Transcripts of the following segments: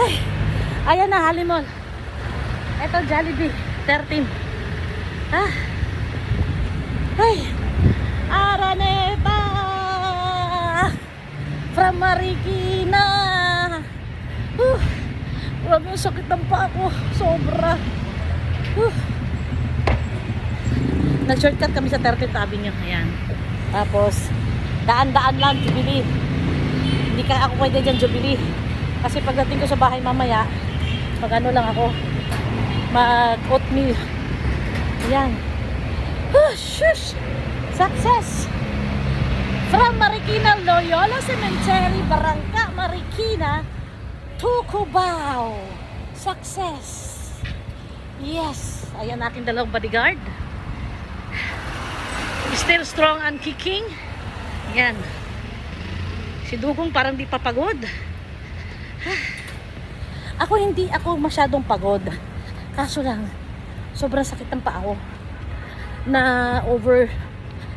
Ay, ayan na, Halimol. Ito, Jollibee, 13. Ah. Ay, Araneta from Marikina. Grabe yung sakit ng paa ko. Sobra. Nag-shortcut kami sa 13th Avenue. Ayan. Tapos, daan-daan lang, Jubilee. Hindi ka ako pwede dyan, Jubilee. Kasi pagdating ko sa bahay mamaya, mag-ano lang ako, mag-oatmeal. Ayan. Shush! Success! From Marikina, Loyola Cemetery, Barangka, Marikina, to Cubao. Success! Yes! Ayan aking dalawang bodyguard. Still strong and kicking. Ayan. Si Dugong parang di papagod. Ako hindi ako masyadong pagod. Kaso lang, sobrang sakit ng paa ko.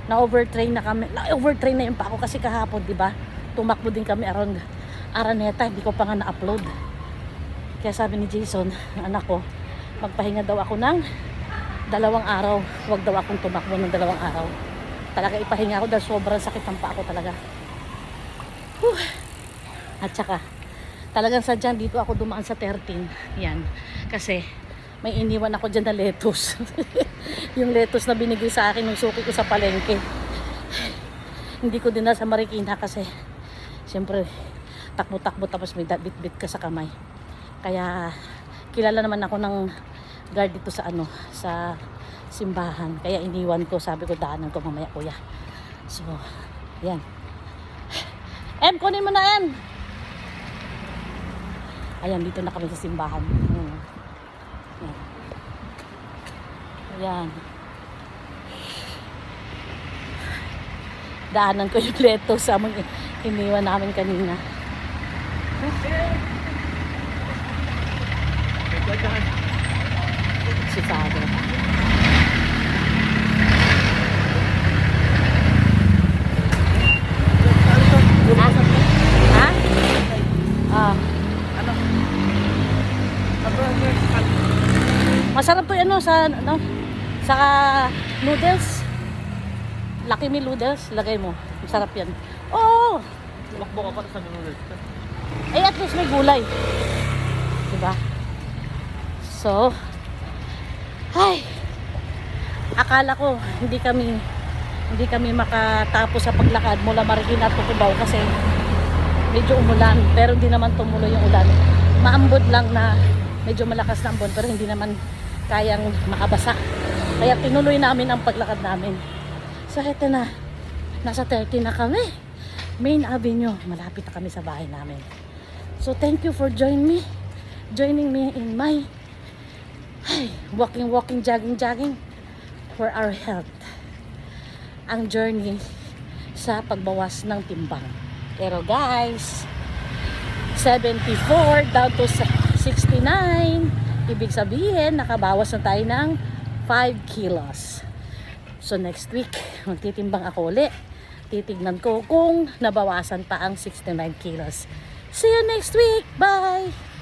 Na-overtrain na kami. Na-overtrain na yung paa ko kasi kahapon, di ba? Tumakbo din kami around Araneta. Hindi ko pa nga na-upload. Kaya sabi ni Jason, anak ko, magpahinga daw ako ng 2 araw. Huwag daw akong tumakbo ng 2 araw. Talaga ipahinga ako dahil sobrang sakit ng paa ko talaga. At saka, talagang sadyang dito ako dumaan sa 13. Yan. Kasi, may iniwan ako dyan na lettuce. Yung lettuce na binigay sa akin ng suki ko sa palengke. Hindi ko din na sa Marikina kasi, siyempre, takbo-takbo tapos may bit-bit ka sa kamay. Kaya, kilala naman ako ng guard dito sa sa simbahan. Kaya iniwan ko, sabi ko daanan ko mamaya kuya. So, yan. Em, kunin mo na Em. Ayan, dito na kami sa simbahan. Ayan. Daanan ko yung leto sa iniwan namin kanina. Si Father. Ha? Ah. Masarap to sa sa noodles. Lucky Me noodles, lagay mo. Masarap yan. Oh! Tumakbo ka pa sa noodles. At least may gulay. Diba? So, akala ko hindi kami makatapos sa paglakad mula Marikina at Cubao kasi medyo umulan, pero hindi naman tumuloy yung ulan. Maambon lang na medyo malakas na ambon pero hindi naman kayang makabasa. Kaya tinuloy namin ang paglakad namin. So eto na, nasa 30 na kami. Main Avenue, malapit na kami sa bahay namin. So thank you for joining me in my walking, jogging for our health. Ang journey sa pagbawas ng timbang. Pero guys, 74 down to 69. Ibig sabihin, nakabawas na tayo ng 5 kilos. So next week, magtitimbang ako ulit. Titignan ko kung nabawasan pa ang 69 kilos. See you next week. Bye!